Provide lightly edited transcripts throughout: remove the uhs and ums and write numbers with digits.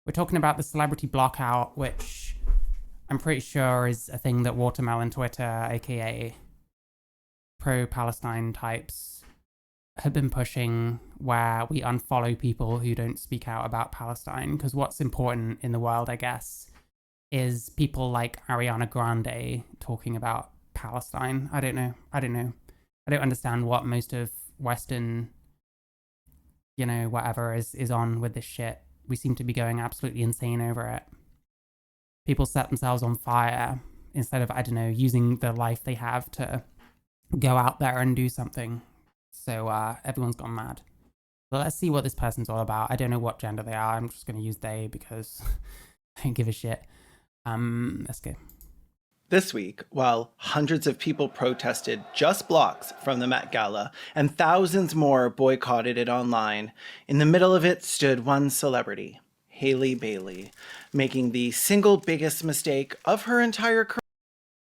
We're talking about the celebrity blockout, which I'm pretty sure is a thing that Watermelon Twitter, aka pro-Palestine types, have been pushing, where we unfollow people who don't speak out about Palestine. Because what's important in the world, I guess, is people like Ariana Grande talking about Palestine. I don't know. I don't understand what most of Western, whatever is on with this shit. We seem to be going absolutely insane over it. People set themselves on fire instead of, using the life they have to go out there and do something. So everyone's gone mad. But let's see what this person's all about. I don't know what gender they are. I'm just going to use they because I don't give a shit. Let's go. This week, while hundreds of people protested just blocks from the Met Gala and thousands more boycotted it online, in the middle of it stood one celebrity, Hailey Bailey, making the single biggest mistake of her entire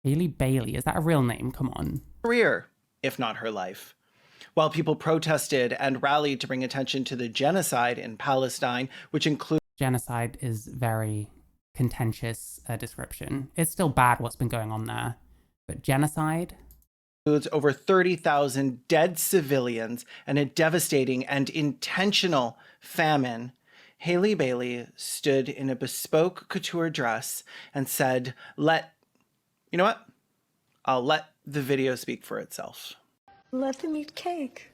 Hailey Bailey, is that a real name? Come on. Career, if not her life. While people protested and rallied to bring attention to the genocide in Palestine, which includes... Genocide is very contentious description. It's still bad what's been going on there, but genocide includes over 30,000 dead civilians and a devastating and intentional famine. Hailey Bailey stood in a bespoke couture dress and said, you know what? I'll let the video speak for itself. Let them eat cake.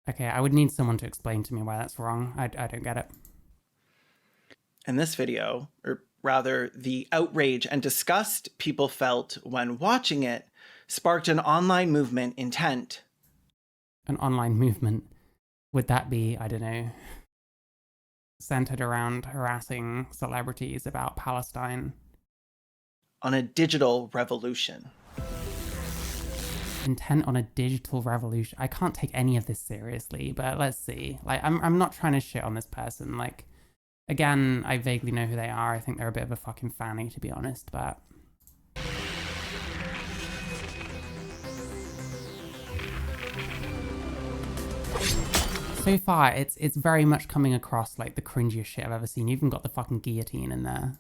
Okay, I would need someone to explain to me why that's wrong. I don't get it. And this video, or rather the outrage and disgust people felt when watching it, sparked an online movement intent. An online movement? Would that be, centered around harassing celebrities about Palestine? On a digital revolution. Intent on a digital revolution. I can't take any of this seriously, but let's see. I'm not trying to shit on this person. Again, I vaguely know who they are. I think they're a bit of a fucking fanny, to be honest, but... So far, it's very much coming across like the cringiest shit I've ever seen. You even got the fucking guillotine in there.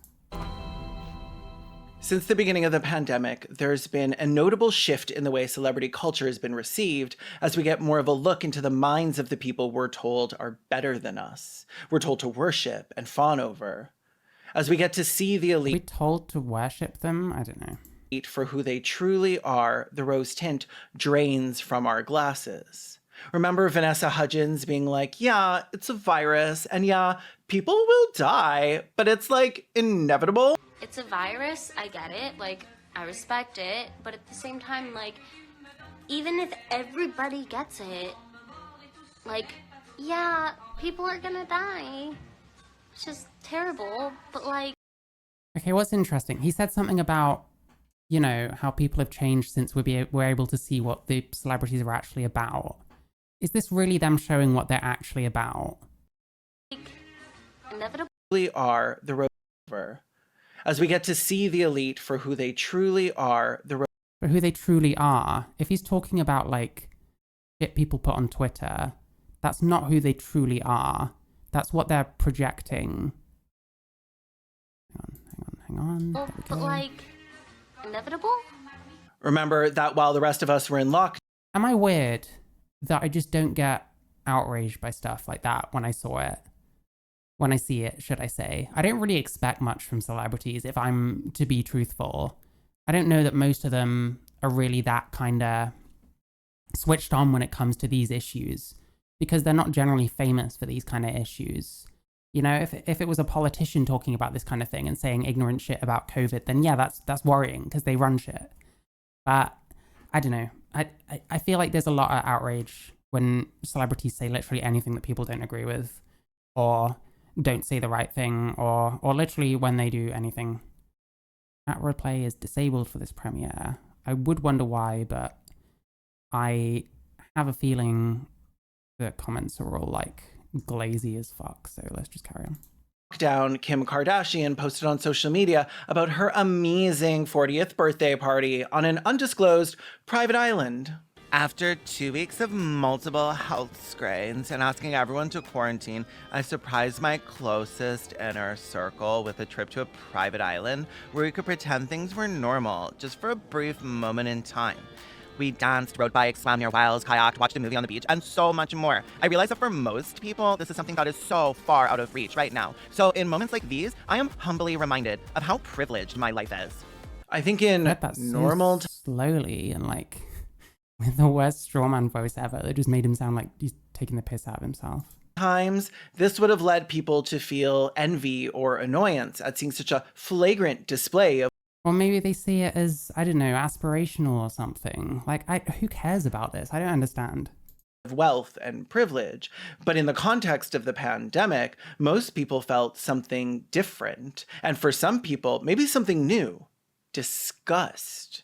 Since the beginning of the pandemic, there's been a notable shift in the way celebrity culture has been received as we get more of a look into the minds of the people we're told are better than us. We're told to worship and fawn over. As we get to see the elite... We're told to worship them? I don't know. For who they truly are, the rose tint drains from our glasses. Remember Vanessa Hudgens being like, yeah, it's a virus, and yeah, people will die, but it's inevitable. It's a virus, I get it, I respect it, but at the same time, even if everybody gets it, yeah, people are gonna die. It's just terrible, but Okay, what's interesting? He said something about, how people have changed since we're able to see what the celebrities are actually about. Is this really them showing what they're actually about? Inevitably are the rose over. As we get to see the elite for who they truly are, for who they truly are. If he's talking about shit people put on Twitter, that's not who they truly are. That's what they're projecting. Hang on. But inevitable? Remember that while the rest of us were in lockdown. Am I weird that I just don't get outraged by stuff like that when I saw it? When I see it, should I say. I don't really expect much from celebrities, if I'm to be truthful. I don't know that most of them are really that kind of switched on when it comes to these issues, because they're not generally famous for these kind of issues. If it was a politician talking about this kind of thing and saying ignorant shit about COVID, then yeah, that's worrying because they run shit. But I don't know. I feel like there's a lot of outrage when celebrities say literally anything that people don't agree with, or don't say the right thing, or literally when they do anything. That replay is disabled for this premiere. I would wonder why, but I have a feeling the comments are all glazy as fuck, so let's just carry on. Down, Kim Kardashian posted on social media about her amazing 40th birthday party on an undisclosed private island. After 2 weeks of multiple health screens and asking everyone to quarantine, I surprised my closest inner circle with a trip to a private island where we could pretend things were normal, just for a brief moment in time. We danced, rode bikes, swam near wells, kayaked, watched a movie on the beach, and so much more. I realize that for most people, this is something that is so far out of reach right now. So in moments like these, I am humbly reminded of how privileged my life is. I think in normal slowly and like with the worst strawman voice ever, they just made him sound like he's taking the piss out of himself. times, this would have led people to feel envy or annoyance at seeing such a flagrant display of Or maybe they see it as, I don't know, aspirational or something. Like, who cares about this? I don't understand. wealth and privilege. But in the context of the pandemic, most people felt something different. And for some people, maybe something new. Disgust.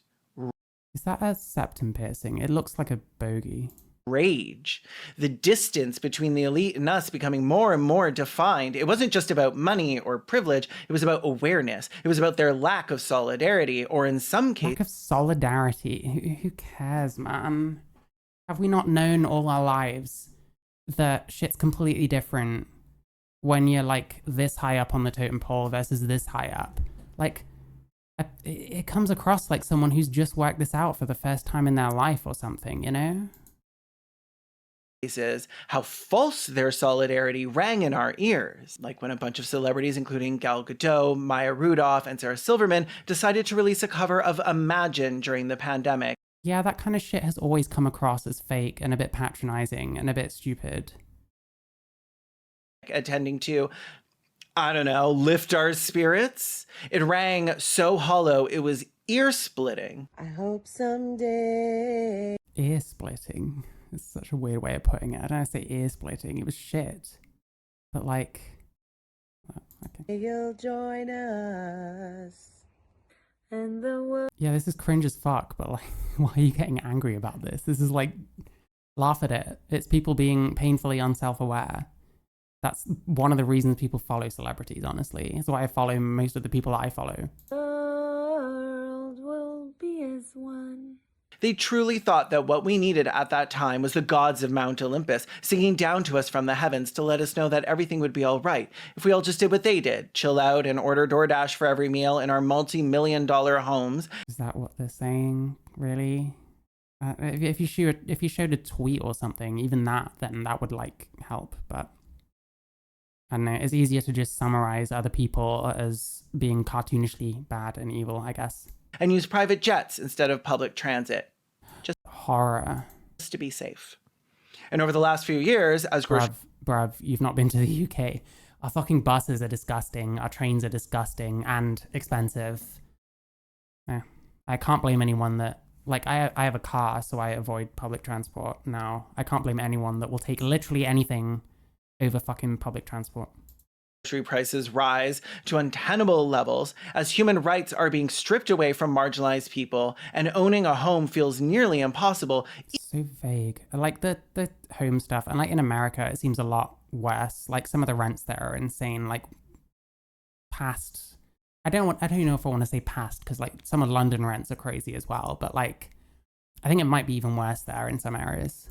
Is that a septum piercing? It looks like a bogey. Rage. The distance between the elite and us becoming more and more defined. It wasn't just about money or privilege. It was about awareness. It was about their lack of solidarity, or in some cases, Lack of solidarity. Who cares, man? Have we not known all our lives that shit's completely different when you're like this high up on the totem pole versus this high up? Like, it comes across like someone who's just worked this out for the first time in their life or something, you know? how false their solidarity rang in our ears. Like when a bunch of celebrities, including Gal Gadot, Maya Rudolph, and Sarah Silverman, decided to release a cover of Imagine during the pandemic. Yeah, that kind of shit has always come across as fake and a bit patronizing and a bit stupid. Attending to, I don't know, lift our spirits. It rang so hollow, it was ear-splitting. I hope someday. Ear splitting. It's such a weird way of putting it. I don't know, say ear splitting. It was shit. But like, oh, okay. You'll join us. And the world. Yeah, this is cringe as fuck, but like, why are you getting angry about this? This is like, laugh at it. It's people being painfully unself-aware. That's one of the reasons people follow celebrities, honestly. It's why I follow most of the people that I follow. The world will be as one. They truly thought that what we needed at that time was the gods of Mount Olympus singing down to us from the heavens to let us know that everything would be all right if we all just did what they did, chill out and order DoorDash for every meal in our multi-million-dollar homes. Is that what they're saying? Really? If you showed a tweet or something, even that, then that would like help. But I don't know. It's easier to just summarize other people as being cartoonishly bad and evil, I guess. And use private jets instead of public transit. Just Horror. to be safe. And over the last few years, as Bruv, you've not been to the UK. Our fucking buses are disgusting. Our trains are disgusting and expensive. Yeah. I can't blame anyone that, like, I have a car, so I avoid public transport now. I can't blame anyone that will take literally anything over fucking public transport. grocery prices rise to untenable levels as human rights are being stripped away from marginalized people and owning a home feels nearly impossible. It's so vague. Like the home stuff, and like in America, it seems a lot worse. Like some of the rents there are insane. Like past, I don't know if I want to say past because like some of London rents are crazy as well. But like, I think it might be even worse there in some areas.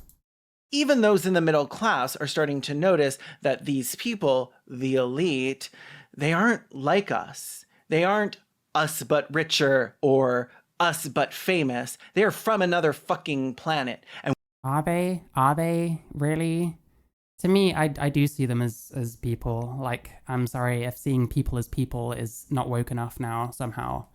Even those in the middle class are starting to notice that these people, the elite, they aren't like us. They aren't us but richer or us but famous. They are from another fucking planet. And Are they? Are they really? To me, I do see them as people. Like, I'm sorry if seeing people as people is not woke enough now somehow.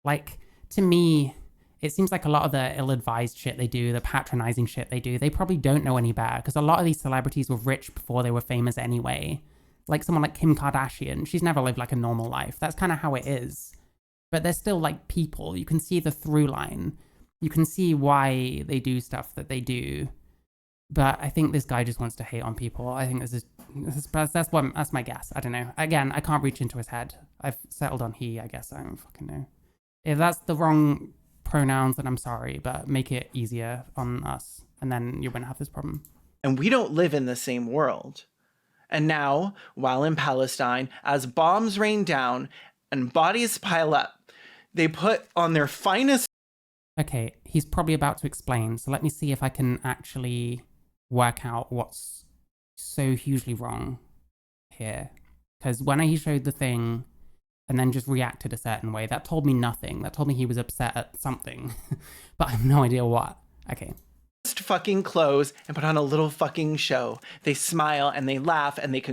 Like, to me, it seems like a lot of the ill-advised shit they do, the patronizing shit they do, they probably don't know any better because a lot of these celebrities were rich before they were famous anyway. Like someone like Kim Kardashian, she's never lived like a normal life. That's kind of how it is. But they're still like people. You can see the through line. You can see why they do stuff that they do. But I think this guy just wants to hate on people. I think that's my guess. I don't know. Again, I can't reach into his head. I've settled on he, I guess. I don't fucking know. If that's the wrong pronouns, then I'm sorry, but make it easier on us and then you won't have this problem. we don't live in the same world. And now, while in Palestine, as bombs rain down and bodies pile up, they put on their finest. Okay, he's probably about to explain, so let me see if I can actually work out what's so hugely wrong here. Because when he showed the thing and then just reacted a certain way, that told me nothing. That told me he was upset at something, but I have no idea what. Okay. Fucking clothes and put on a little fucking show. They smile and they laugh and they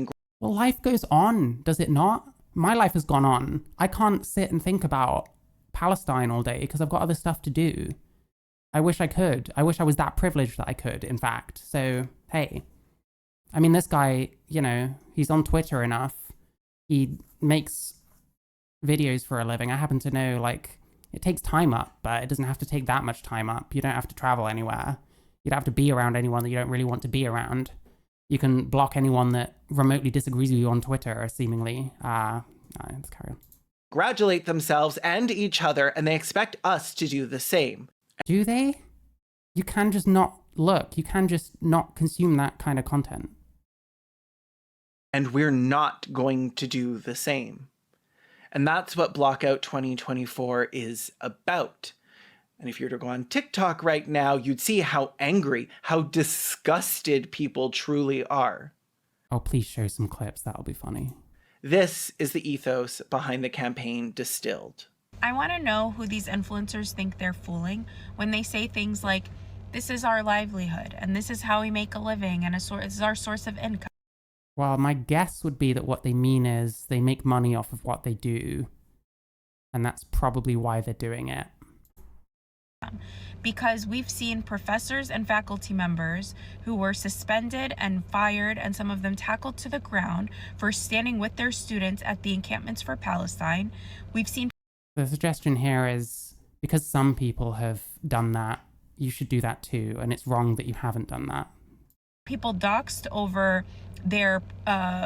Well, life goes on, does it not? My life has gone on. I can't sit and think about Palestine all day because I've got other stuff to do. I wish I could. I wish I was that privileged that I could, in fact. So, hey. I mean, this guy, you know, he's on Twitter enough. He makes videos for a living. I happen to know, like, it takes time up, but it doesn't have to take that much time up. You don't have to travel anywhere. You don't have to be around anyone that you don't really want to be around. You can block anyone that remotely disagrees with you on Twitter, seemingly. Let's carry on. congratulate themselves and each other, and they expect us to do the same. Do they? You can just not look. You can just not consume that kind of content. And we're not going to do the same. And that's what Blockout 2024 is about. And if you were to go on TikTok right now, you'd see how angry, how disgusted people truly are. Oh, please show some clips. That'll be funny. This is the ethos behind the campaign distilled. I want to know who these influencers think they're fooling when they say things like, this is our livelihood and this is how we make a living and this is our source of income. Well, my guess would be that what they mean is they make money off of what they do. And that's probably why they're doing it. Because we've seen professors and faculty members who were suspended and fired and some of them tackled to the ground for standing with their students at the encampments for Palestine. We've seen The suggestion here is because some people have done that, you should do that too. And it's wrong that you haven't done that. people doxxed over their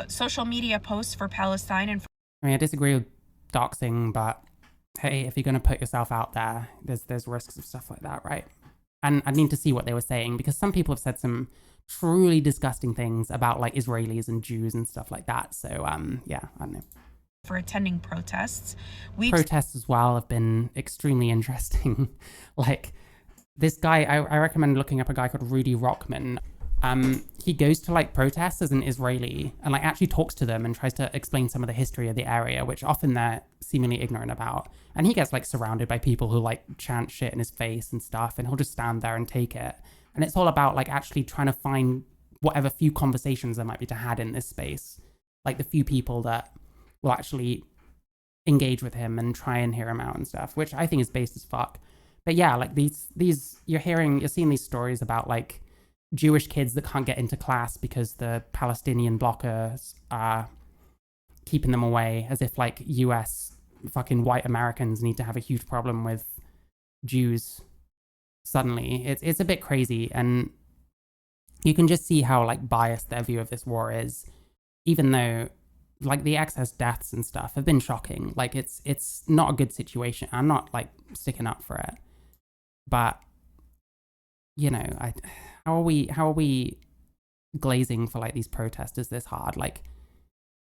social media posts for Palestine. And I mean, I disagree with doxing, but hey, if you're going to put yourself out there, there's risks of stuff like that, right? And I need to see what they were saying, because some people have said some truly disgusting things about like Israelis and Jews and stuff like that. So yeah, I don't know. For attending protests. Protests as well have been extremely interesting. Like this guy, I recommend looking up a guy called Rudy Rockman. He goes to like protests as an Israeli and like actually talks to them and tries to explain some of the history of the area, which often they're seemingly ignorant about. And he gets like surrounded by people who like chant shit in his face and stuff, and he'll just stand there and take it. And it's all about like actually trying to find whatever few conversations there might be to had in this space, like the few people that will actually engage with him and try and hear him out and stuff, which I think is based as fuck. But yeah, like these you're seeing these stories about like Jewish kids that can't get into class because the Palestinian blockers are keeping them away, as if like US fucking white Americans need to have a huge problem with Jews suddenly. It's a bit crazy, and you can just see how like biased their view of this war is, even though like the excess deaths and stuff have been shocking. Like it's not a good situation. I'm not like sticking up for it, but you know, how are we glazing for like these protesters this hard? Like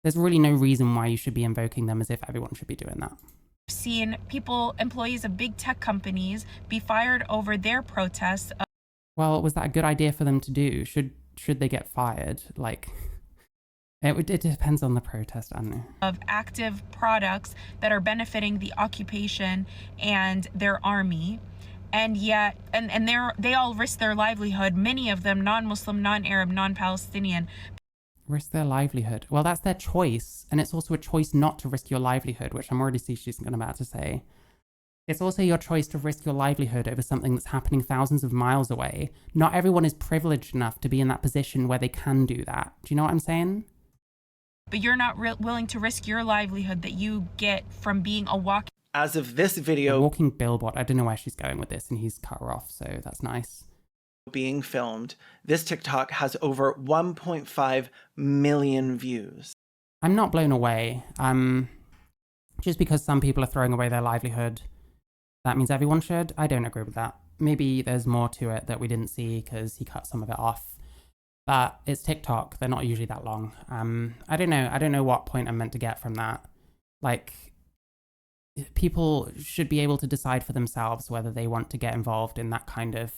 there's really no reason why you should be invoking them as if everyone should be doing that. Seen employees of big tech companies be fired over their protests. Well, was that a good idea for them to do? Should they get fired? Like it depends on the protest, I don't know. Of active products that are benefiting the occupation and their army. And yet, and they all risk their livelihood, many of them non-Muslim, non-Arab, non-Palestinian. Risk their livelihood. Well, that's their choice. And it's also a choice not to risk your livelihood, which I'm already seeing she's about to say. It's also your choice to risk your livelihood over something that's happening thousands of miles away. Not everyone is privileged enough to be in that position where they can do that. Do you know what I'm saying? But you're not willing to risk your livelihood that you get from being a walking. As of this video a walking billboard. I don't know where she's going with this, and he's cut her off, so that's nice. Being filmed, this TikTok has over 1.5 million views. I'm not blown away. Just because some people are throwing away their livelihood, that means everyone should? I don't agree with that. Maybe there's more to it that we didn't see because he cut some of it off. But it's TikTok. They're not usually that long. I don't know. I don't know what point I'm meant to get from that. Like, people should be able to decide for themselves whether they want to get involved in that kind of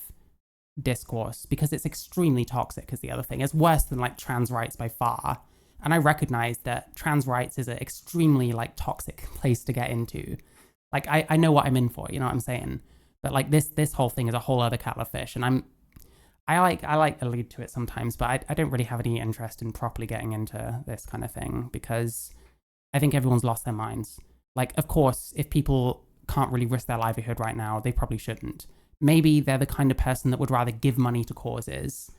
discourse, because it's extremely toxic is the other thing. It's worse than like trans rights by far. And I recognize that trans rights is an extremely like toxic place to get into. Like, I know what I'm in for, you know what I'm saying? But like this whole thing is a whole other kettle of fish. And I like allude to it sometimes, but I don't really have any interest in properly getting into this kind of thing, because I think everyone's lost their minds. Like, of course, if people can't really risk their livelihood right now, they probably shouldn't. Maybe they're the kind of person that would rather give money to causes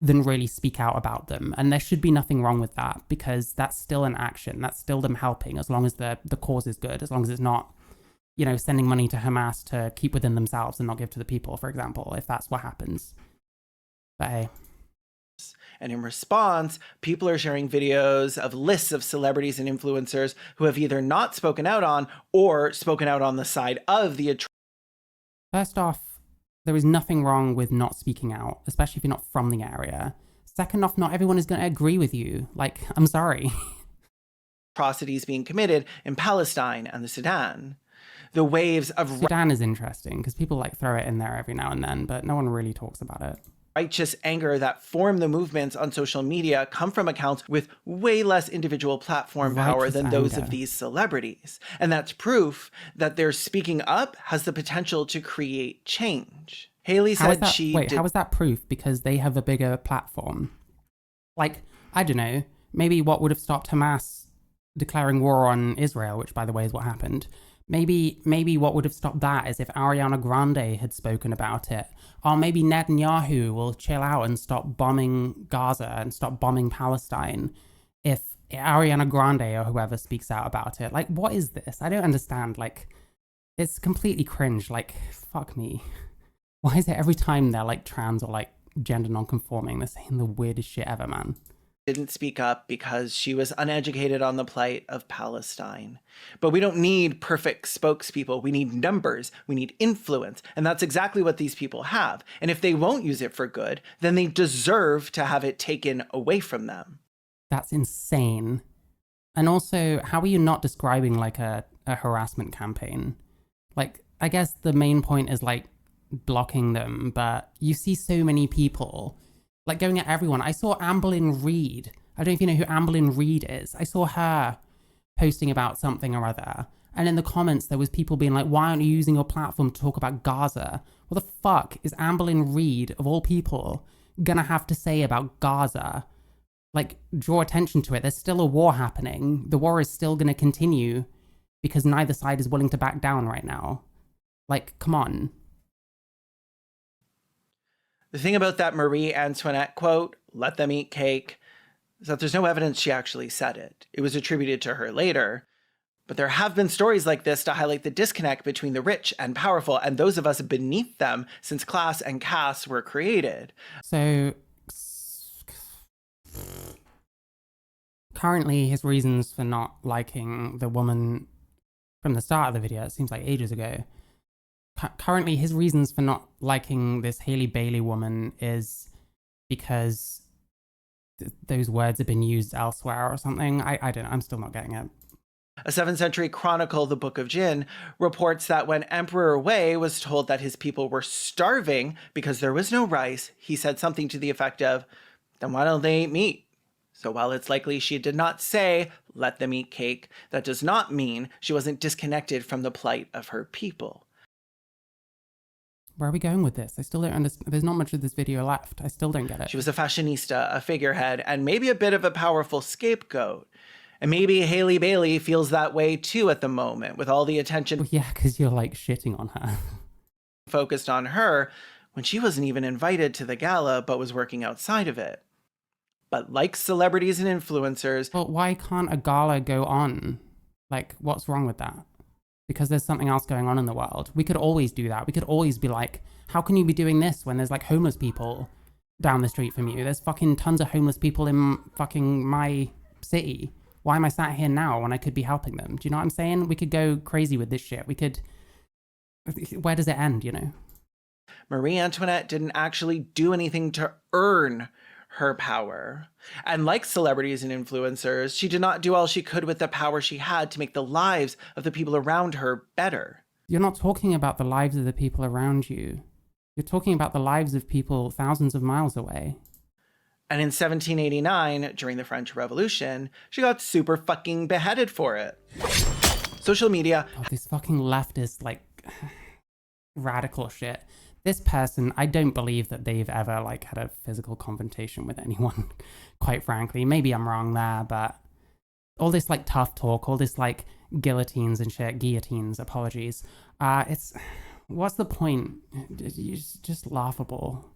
than really speak out about them. And there should be nothing wrong with that, because that's still an action. That's still them helping, as long as the cause is good, as long as it's not, you know, sending money to Hamas to keep within themselves and not give to the people, for example, if that's what happens. But hey. And in response, people are sharing videos of lists of celebrities and influencers who have either not spoken out on or spoken out on the side of the atrocity. First off, there is nothing wrong with not speaking out, especially if you're not from the area. Second off, not everyone is going to agree with you. Like, I'm sorry. Atrocities being committed in Palestine and the Sudan. The waves of Sudan is interesting because people like throw it in there every now and then, but no one really talks about it. Righteous anger that form the movements on social media come from accounts with way less individual platform power than those of these celebrities. And that's proof that their speaking up has the potential to create change. Haley said how is that proof? Because they have a bigger platform. Like, I don't know, maybe what would have stopped Hamas declaring war on Israel, which by the way is what happened. Maybe what would have stopped that is if Ariana Grande had spoken about it. Or maybe Netanyahu will chill out and stop bombing Gaza and stop bombing Palestine if Ariana Grande or whoever speaks out about it. Like, what is this? I don't understand. Like, it's completely cringe. Like, fuck me. Why is it every time they're like trans or like gender non-conforming, they're saying the weirdest shit ever, man? Didn't speak up because she was uneducated on the plight of Palestine. But we don't need perfect spokespeople. We need numbers. We need influence. And that's exactly what these people have. And if they won't use it for good, then they deserve to have it taken away from them. That's insane. And also, how are you not describing like a harassment campaign? Like, I guess the main point is like blocking them, but you see so many people like going at everyone. I saw Amberlynn Reid. I don't know if you know who Amberlynn Reid is. I saw her posting about something or other. And in the comments, there was people being like, why aren't you using your platform to talk about Gaza? What the fuck is Amberlynn Reid, of all people, gonna have to say about Gaza? Like, draw attention to it. There's still a war happening. The war is still gonna continue because neither side is willing to back down right now. Like, come on. The thing about that Marie Antoinette quote, "Let them eat cake," is that there's no evidence she actually said it. It was attributed to her later. But there have been stories like this to highlight the disconnect between the rich and powerful and those of us beneath them since class and caste were created. So, currently his reasons for not liking the woman from the start of the video, it seems like ages ago, currently his reasons for not liking this Hailey Bailey woman is because those words have been used elsewhere or something. I don't know. I'm still not getting it. A 7th century chronicle, the Book of Jin, reports that when Emperor Wei was told that his people were starving because there was no rice, he said something to the effect of, then why don't they eat meat? So while it's likely she did not say, let them eat cake, that does not mean she wasn't disconnected from the plight of her people. Where are we going with this? I still don't understand. There's not much of this video left. I still don't get it. She was a fashionista, a figurehead, and maybe a bit of a powerful scapegoat. And maybe Hailey Bailey feels that way too at the moment, with all the attention Well, yeah, because you're like shitting on her. focused on her when she wasn't even invited to the gala but was working outside of it. But like celebrities and influencers... Well, why can't a gala go on? Like, what's wrong with that? Because there's something else going on in the world. We could always do that. We could always be like, how can you be doing this when there's like homeless people down the street from you? There's fucking tons of homeless people in fucking my city. Why am I sat here now when I could be helping them? Do you know what I'm saying? We could go crazy with this shit. We could... Where does it end, you know? Marie Antoinette didn't actually do anything to earn her power. And like celebrities and influencers, she did not do all she could with the power she had to make the lives of the people around her better. You're not talking about the lives of the people around you. You're talking about the lives of people thousands of miles away. And in 1789, during the French Revolution, she got super fucking beheaded for it. Social media. Oh, this fucking leftist, like, radical shit. This person, I don't believe that they've ever, like, had a physical confrontation with anyone, quite frankly. Maybe I'm wrong there, but all this, like, tough talk, all this, like, guillotines and shit, guillotines, apologies. What's the point? It's just laughable.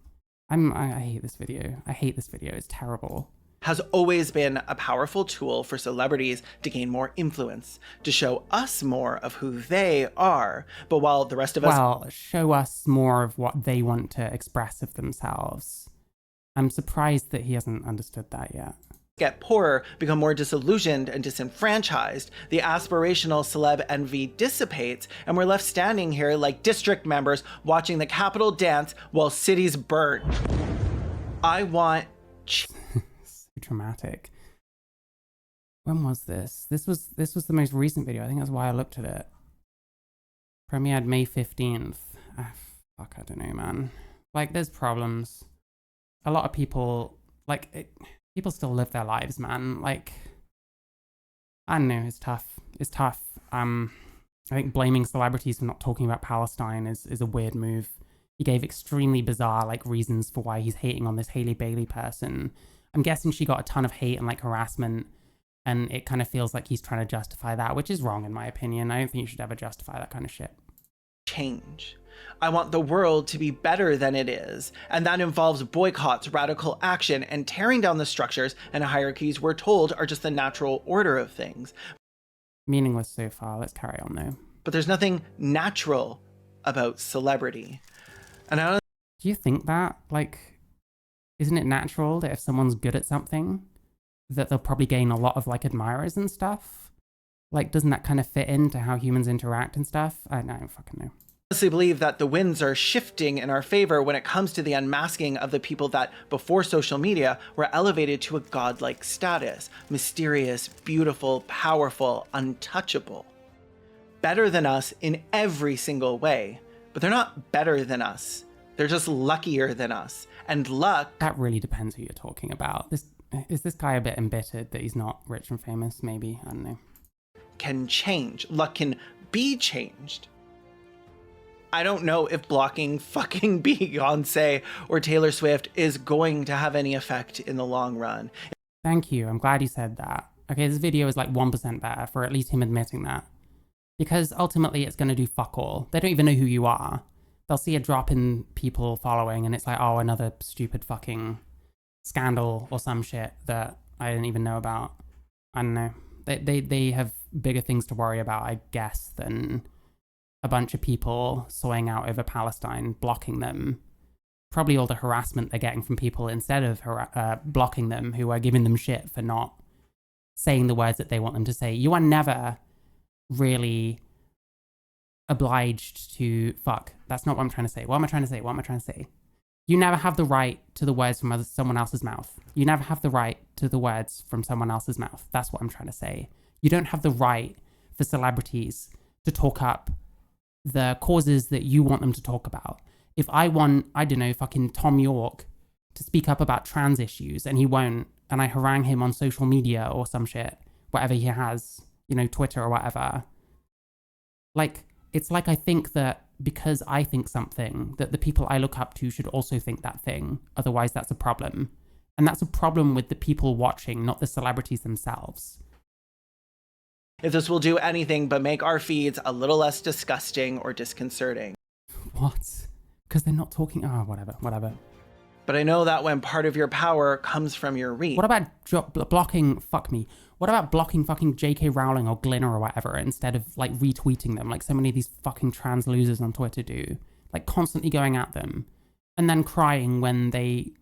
I hate this video. I hate this video. It's terrible. Has always been a powerful tool for celebrities to gain more influence, to show us more of who they are. But while the rest of us... Well, show us more of what they want to express of themselves. I'm surprised that he hasn't understood that yet. Get poorer, become more disillusioned and disenfranchised, the aspirational celeb envy dissipates, and we're left standing here like district members watching the Capitol dance while cities burn. I want... So dramatic. When was this? This was the most recent video. I think that's why I looked at it. Premiered May 15th. Fuck, I don't know, man. Like, there's problems. A lot of people, like... People still live their lives, man. Like, I don't know, it's tough. It's tough. I think blaming celebrities for not talking about Palestine is a weird move. He gave extremely bizarre, like, reasons for why he's hating on this Hailey Bailey person. I'm guessing she got a ton of hate and, like, harassment, and it kind of feels like he's trying to justify that, which is wrong in my opinion. I don't think you should ever justify that kind of shit. Change. I want the world to be better than it is, and that involves boycotts, radical action, and tearing down the structures and hierarchies we're told are just the natural order of things. Meaningless so far. Let's carry on though. But there's nothing natural about celebrity. And I don't... Do you think that? Like, isn't it natural that if someone's good at something, that they'll probably gain a lot of, like, admirers and stuff? Like, doesn't that kind of fit into how humans interact and stuff? I don't fucking know. I honestly believe that the winds are shifting in our favor when it comes to the unmasking of the people that, before social media, were elevated to a godlike status. Mysterious, beautiful, powerful, untouchable. Better than us in every single way. But they're not better than us. They're just luckier than us. And luck... That really depends who you're talking about. Is this guy a bit embittered that he's not rich and famous? Maybe. I don't know. Can change. Luck can be changed. I don't know if blocking fucking Beyonce or Taylor Swift is going to have any effect in the long run. Thank you. I'm glad you said that. Okay, this video is like 1% better for at least him admitting that. Because ultimately it's going to do fuck all. They don't even know who you are. They'll see a drop in people following and it's like, oh, another stupid fucking scandal or some shit that I didn't even know about. I don't know. They have bigger things to worry about, I guess, than a bunch of people soying out over Palestine, blocking them. Probably all the harassment they're getting from people instead of blocking them, who are giving them shit for not saying the words that they want them to say. You are never really obliged to... Fuck, that's not what I'm trying to say. What am I trying to say? You never have the right to the words from someone else's mouth. You never have the right to the words from someone else's mouth. That's what I'm trying to say. You don't have the right for celebrities to talk up the causes that you want them to talk about. If I want, I don't know, fucking Tom York to speak up about trans issues and he won't, and I harangue him on social media or some shit, whatever he has, you know, Twitter or whatever. Like, it's like I think that because I think something, that the people I look up to should also think that thing. Otherwise, that's a problem. And that's a problem with the people watching, not the celebrities themselves. If this will do anything but make our feeds a little less disgusting or disconcerting. What? Because they're not talking... Oh, whatever. But I know that when part of your power comes from your reach. What about blocking... Fuck me. What about blocking fucking J.K. Rowling or Glinner or whatever instead of, like, retweeting them like so many of these fucking trans losers on Twitter do? Like, constantly going at them and then crying when they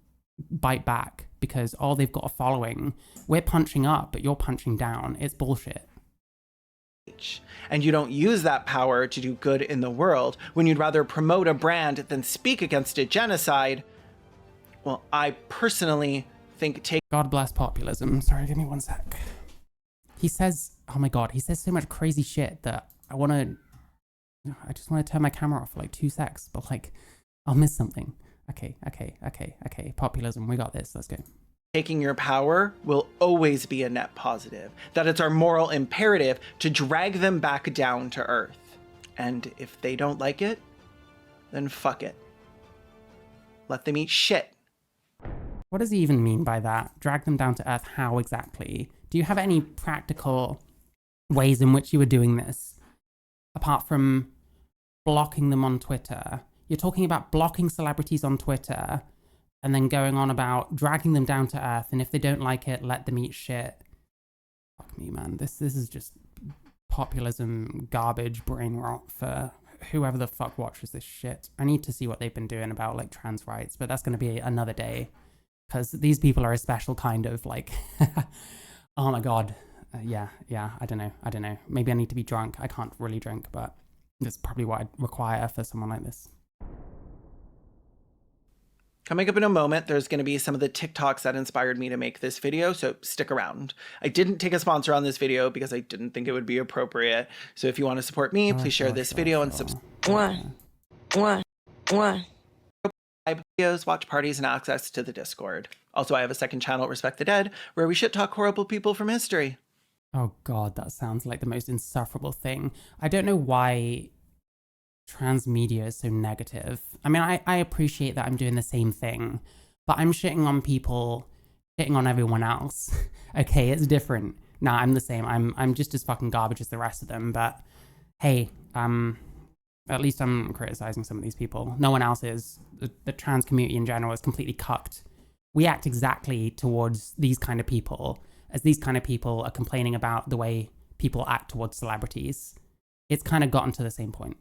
bite back because, oh, they've got a following. We're punching up, but you're punching down. It's bullshit. And you don't use that power to do good in the world when you'd rather promote a brand than speak against a genocide. Well, I personally think taking God bless populism. Sorry, give me one sec. He says, oh my God, he says so much crazy shit that I just want to turn my camera off for like 2 secs, but like, I'll miss something. Okay. Populism, we got this, let's go. taking your power will always be a net positive, that it's our moral imperative to drag them back down to earth. And if they don't like it, then fuck it. Let them eat shit. What does he even mean by that? Drag them down to earth, how exactly? Do you have any practical ways in which you were doing this? Apart from blocking them on Twitter. You're talking about blocking celebrities on Twitter and then going on about dragging them down to earth, and if they don't like it, let them eat shit. Fuck me, man. This is just populism, garbage, brain rot for whoever the fuck watches this shit. I need to see what they've been doing about like trans rights, but that's going to be another day, because these people are a special kind of like, oh my God. Yeah, I don't know. Maybe I need to be drunk. I can't really drink, but that's probably what I'd require for someone like this. Coming up in a moment, there's going to be some of the TikToks that inspired me to make this video, so stick around. I didn't take a sponsor on this video because I didn't think it would be appropriate. So if you want to support me, please share this video and subscribe. Videos, watch parties, and access to the Discord. Also, I have a second channel, Respect the Dead, where we shit talk horrible people from history. Oh God, that sounds like the most insufferable thing. I don't know why trans media is so negative. I mean, I appreciate that I'm doing the same thing, but I'm shitting on people, shitting on everyone else. Okay, it's different. Nah, I'm the same. I'm just as fucking garbage as the rest of them, but hey, at least I'm criticizing some of these people. No one else is. The trans community in general is completely cucked. We act exactly towards these kind of people as these kind of people are complaining about the way people act towards celebrities. It's kind of gotten to the same point.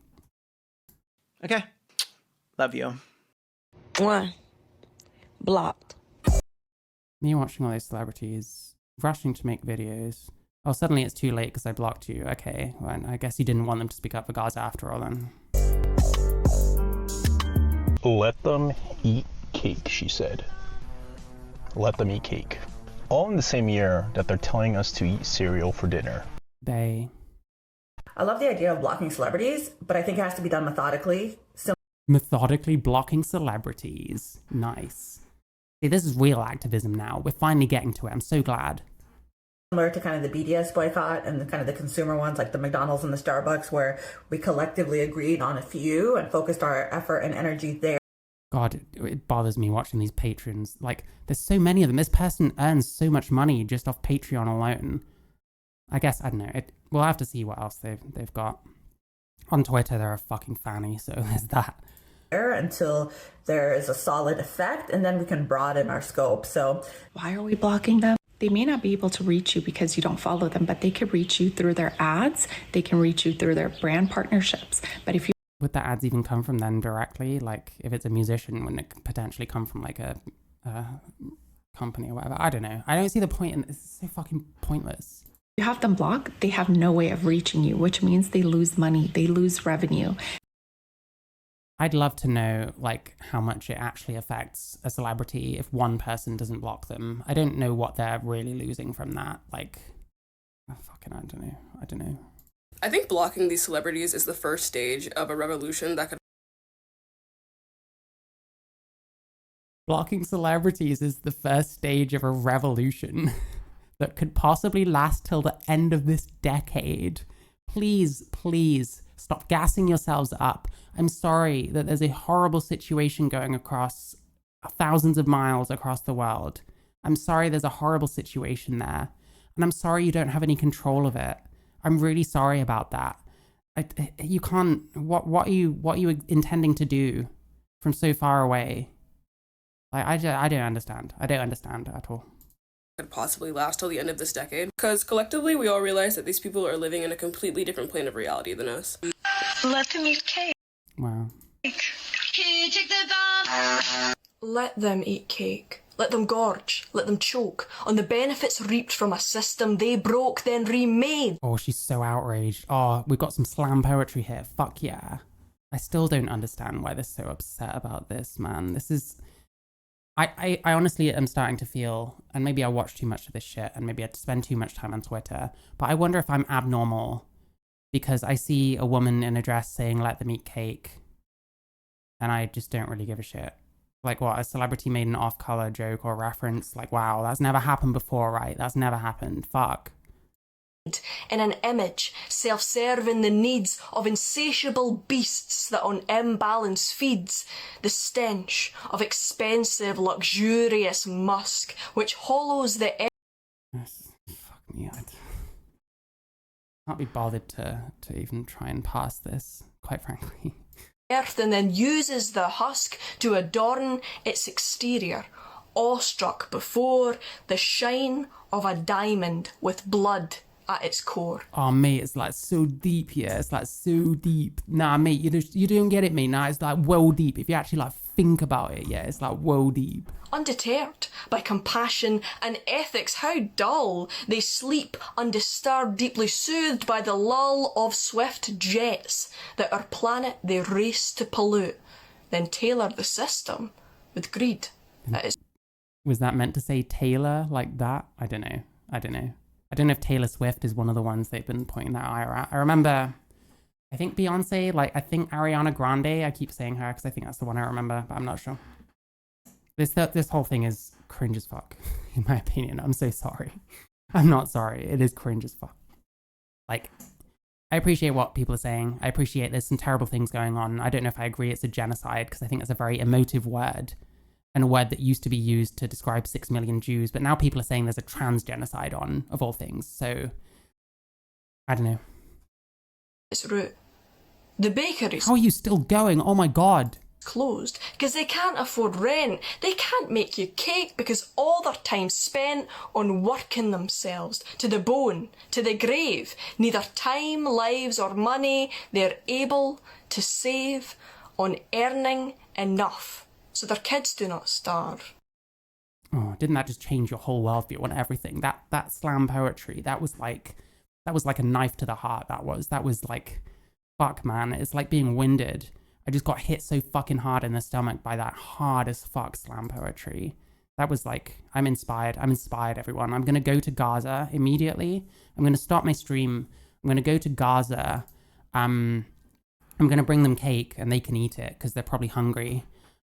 Okay. Love you. Blocked. Me watching all those celebrities, rushing to make videos. Oh, suddenly it's too late because I blocked you. Okay, well, I guess you didn't want them to speak up for Gaza after all then. Let them eat cake, she said. Let them eat cake. All in the same year that they're telling us to eat cereal for dinner. I love the idea of blocking celebrities, but I think it has to be done methodically. Methodically blocking celebrities. Nice. See, this is real activism now. We're finally getting to it. I'm so glad. Similar to kind of the BDS boycott and the kind of the consumer ones like the McDonald's and the Starbucks, where we collectively agreed on a few and focused our effort and energy there. God, it bothers me watching these patrons. Like, there's so many of them. This person earns so much money just off Patreon alone. I guess, I don't know. We'll have to see what else they've got. On Twitter, they're a fucking fanny, so there's that. Until there is a solid effect, and then we can broaden our scope. So why are we blocking them? They may not be able to reach you because you don't follow them, but they could reach you through their ads. They can reach you through their brand partnerships. But if you... Would the ads even come from them directly? Like, if it's a musician, wouldn't it potentially come from like a company or whatever? I don't know. I don't see the point, and it's so fucking pointless. You have them blocked, they have no way of reaching you, which means they lose money, they lose revenue. I'd love to know, like, how much it actually affects a celebrity if one person doesn't block them. I don't know what they're really losing from that. Like, I don't know. I think blocking these celebrities is the first stage of a revolution that could... Blocking celebrities is the first stage of a revolution that could possibly last till the end of this decade. Please stop gassing yourselves up. I'm sorry that there's a horrible situation going across thousands of miles across the world. I'm sorry there's a horrible situation there. And I'm sorry you don't have any control of it. I'm really sorry about that. You can't... What are you intending to do from so far away? Like, I don't understand. I don't understand at all. Could possibly last till the end of this decade, because collectively we all realize that these people are living in a completely different plane of reality than us. Let them eat cake. Wow. Let them eat cake. Let them gorge. Let them choke on the benefits reaped from a system they broke, then remade. Oh, she's so outraged. Oh, we've got some slam poetry here. Fuck yeah. I still don't understand why they're so upset about this, man. This is... I honestly am starting to feel, and maybe I watch too much of this shit, and maybe I spend too much time on Twitter, but I wonder if I'm abnormal because I see a woman in a dress saying, let them eat cake, and I just don't really give a shit. Like, what, a celebrity made an off-color joke or reference? Like, wow, that's never happened before, right? That's never happened. Fuck. In an image, self-serving the needs of insatiable beasts that on imbalance feeds, the stench of expensive, luxurious musk, which hollows the Fuck me, I can't be bothered to even try and pass this, quite frankly. earth and then uses the husk to adorn its exterior, awestruck before the shine of a diamond with blood at its core. Oh, mate, it's like so deep, yeah. It's like so deep. Nah, mate, you don't get it, mate. Nah, it's like well deep. If you actually like think about it, yeah, it's like well deep. Undeterred by compassion and ethics, how dull they sleep undisturbed, deeply soothed by the lull of swift jets that our planet they race to pollute, then tailor the system with greed. Was that meant to say Taylor like that? I don't know. I don't know if Taylor Swift is one of the ones they've been pointing that eye at. I remember, I think Beyonce, I think Ariana Grande, I keep saying her because I think that's the one I remember, but I'm not sure. This whole thing is cringe as fuck, in my opinion. I'm so sorry. I'm not sorry. It is cringe as fuck. Like, I appreciate what people are saying. I appreciate there's some terrible things going on. I don't know if I agree it's a genocide because I think it's a very emotive word. And a word that used to be used to describe 6 million Jews, but now people are saying there's a trans genocide on, of all things. So, I don't know. It's root. The bakeries. How are you still going? Oh my God. Closed because they can't afford rent. They can't make you cake because all their time spent on working themselves to the bone, to the grave. Neither time, lives, or money they're able to save on earning enough so their kids do not starve. Oh, didn't that just change your whole worldview on everything? That slam poetry, that was like a knife to the heart. That was like, fuck, man. It's like being winded. I just got hit so fucking hard in the stomach by that hard as fuck slam poetry. That was like, I'm inspired, everyone. I'm going to go to Gaza immediately. I'm going to stop my stream. I'm going to go to Gaza. I'm going to bring them cake and they can eat it because they're probably hungry.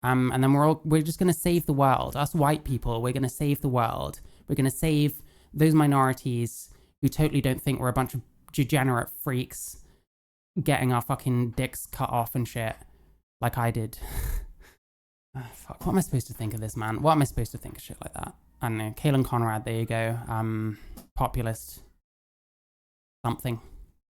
And then we're just going to save the world. Us white people, we're going to save the world. We're going to save those minorities who totally don't think we're a bunch of degenerate freaks getting our fucking dicks cut off and shit like I did. Fuck, what am I supposed to think of this, man? What am I supposed to think of shit like that? I don't know. Cailan Conrad, there you go. Populist something.